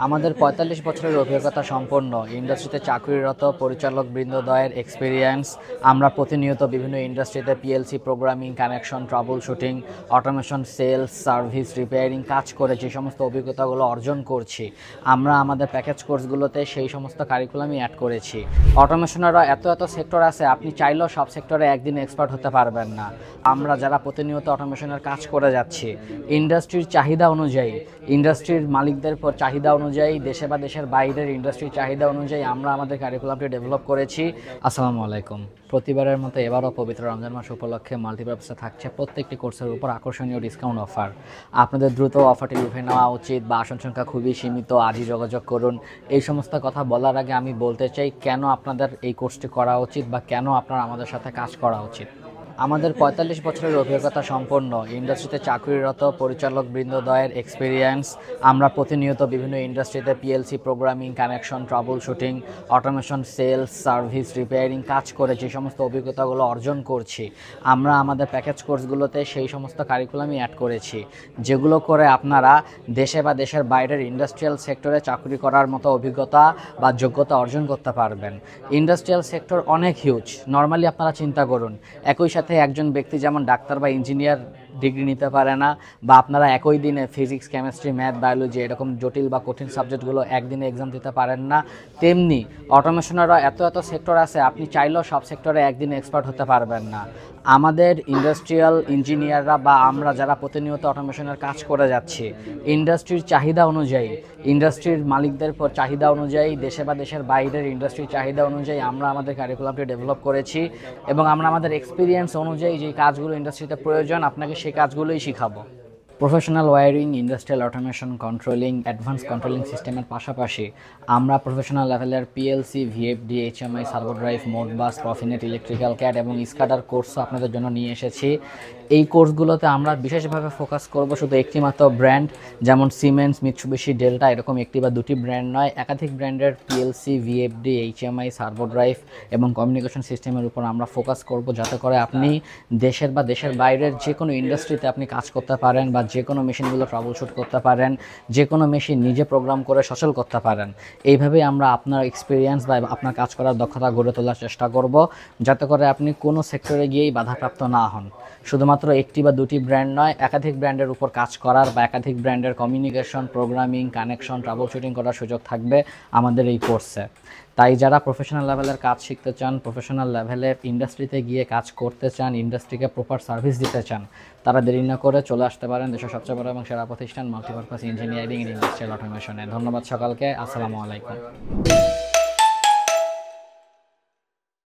আমাদের ৪৫ বছরের অভিজ্ঞতা সম্পন্ন ইন্ডাস্ট্রিতে চাকরিরত পরিচালক বৃন্দদ্বয়ের এক্সপিরিয়েন্স। আমরা প্রতিনিয়ত বিভিন্ন ইন্ডাস্ট্রিতে PLC programming, connection, troubleshooting, automation, sales, service, repairing কাজ করে যে সমস্ত অভিজ্ঞতাগুলো অর্জন করছি, আমরা আমাদের প্যাকেজ কোর্সগুলোতে সেই সমস্ত কারিকুলামই অ্যাড করেছি। অটোমেশনেরও এত সেক্টর আছে, আপনি চাইলেও সব সেক্টরে একদিনে এক্সপার্ট হতে পারবেন না। আমরা যারা প্রতিনিয়ত অটোমেশনের কাজ করে যাচ্ছি, ইন্ডাস্ট্রির চাহিদা অনুযায়ী, ইন্ডাস্ট্রির মালিকদের চাহিদা অনুযায়ী, দেশে বা দেশের বাইরের ইন্ডাস্ট্রির চাহিদা অনুযায়ী আমরা আমাদের কারিকুলামটি ডেভেলপ করেছি। আসসালামু আলাইকুম। প্রতিবারের মতো এবারও পবিত্র রমজান মাস উপলক্ষে মাল্টিপারপাসে থাকছে প্রত্যেকটি কোর্সের উপর আকর্ষণীয় ডিসকাউন্ট অফার। আপনাদের দ্রুত অফারটি লুফে নেওয়া উচিত বা আসন সংখ্যা খুবই সীমিত, আজই যোগাযোগ করুন। এই সমস্ত কথা বলার আগে আমি বলতে চাই কেন আপনাদের এই কোর্সটি করা উচিত বা কেন আপনার আমাদের সাথে কাজ করা উচিত। আমাদের ৪৫ বছরের অভিজ্ঞতা সম্পন্ন ইন্ডাস্ট্রিতে চাকরিরত পরিচালক বৃন্দদ্বয়ের এক্সপিরিয়েন্স। আমরা প্রতিনিয়ত বিভিন্ন ইন্ডাস্ট্রিতে PLC programming, connection, troubleshooting, automation, sales, service, repairing কাজ করে যে সমস্ত অভিজ্ঞতাগুলো অর্জন করছি, আমরা আমাদের প্যাকেজ কোর্সগুলোতে সেই সমস্ত কারিকুলামই অ্যাড করেছি, যেগুলো করে আপনারা দেশে বা দেশের বাইরের ইন্ডাস্ট্রিয়াল সেক্টরে চাকরি করার মতো অভিজ্ঞতা বা যোগ্যতা অর্জন করতে পারবেন। ইন্ডাস্ট্রিয়াল সেক্টর অনেক হিউজ। নর্মালি আপনারা চিন্তা করুন, একই সাথে একজন ব্যক্তি যেমন ডাক্তার বা ইঞ্জিনিয়ার ডিগ্রি নিতে পারে না, বা আপনারা একই দিনে ফিজিক্স, কেমিস্ট্রি, ম্যাথ, বায়োলজি এরকম জটিল বা কঠিন সাবজেক্টগুলো একদিনে এক্সাম দিতে পারেন না, তেমনি অটোমেশনেরও এত সেক্টর আছে, আপনি চাইলেও সব সেক্টরে একদিনে এক্সপার্ট হতে পারবেন না। আমাদের ইন্ডাস্ট্রিয়াল ইঞ্জিনিয়াররা বা আমরা যারা প্রতিনিয়ত অটোমেশনের কাজ করে যাচ্ছি, ইন্ডাস্ট্রির চাহিদা অনুযায়ী, ইন্ডাস্ট্রির মালিকদের চাহিদা অনুযায়ী, দেশে বা দেশের বাইরের ইন্ডাস্ট্রির চাহিদা অনুযায়ী আমরা আমাদের কারিকুলামটি ডেভেলপ করেছি এবং আমরা আমাদের এক্সপিরিয়েন্স অনুযায়ী যে কাজগুলো ইন্ডাস্ট্রিতে প্রয়োজন আপনাকে সেই কাজগুলোই শিখাবো। Professional wiring, industrial automation, controlling, advance controlling সিস্টেমের পাশাপাশি আমরা প্রফেশনাল লেভেলের PLC, VFD, HMI, servo drive, Modbus, Profinet, electrical CAD এবং স্কাডার কোর্সও আপনাদের জন্য নিয়ে এসেছি। এই কোর্সগুলোতে আমরা বিশেষভাবে ফোকাস করব শুধু একটিমাত্র ব্র্যান্ড, যেমন সিমেন্স, মিৎসুবিশি, ডেল্টা এরকম একটি বা দুটি ব্র্যান্ড নয়, একাধিক ব্র্যান্ডের PLC, VFD, HMI, servo drive এবং কমিউনিকেশন সিস্টেমের উপর আমরা ফোকাস করব, যাতে করে আপনি দেশের বা দেশের বাইরের যে কোনো ইন্ডাস্ট্রিতে আপনি কাজ করতে পারেন বা যে কোনো মেশিনগুলো ট্রাবল শুট করতে পারেন, যে কোনো মেশিন নিজে প্রোগ্রাম করে সচল করতে পারেন। এইভাবেই আমরা আপনার এক্সপিরিয়েন্স বা আপনার কাজ করার দক্ষতা গড়ে তোলার চেষ্টা করব, যাতে করে আপনি কোনো সেক্টরে গিয়েই বাধাপ্রাপ্ত না হন। শুধুমাত্র একটি বা দুটি ব্র্যান্ড নয়, একাধিক ব্র্যান্ডের উপর কাজ করার বা একাধিক ব্র্যান্ডের communication, programming, connection, trouble shooting করার সুযোগ থাকবে আমাদের এই কোর্সে। তাই যারা প্রফেশনাল লেভেলের কাজ শিখতে চান, প্রফেশনাল লেভেলের ইন্ডাস্ট্রিতে গিয়ে কাজ করতে চান, ইন্ডাস্ট্রিকে প্রপার সার্ভিস দিতে চান, তারা দেরি না করে চলে আসতে পারেন দেশের সবচেয়ে বড় এবং সেরা প্রতিষ্ঠান মাল্টিপারপাস ইঞ্জিনিয়ারিং এন্ড ইন্ডাস্ট্রিয়াল অটোমেশনে। ধন্যবাদ সকলকে। আসসালামু আলাইকুম।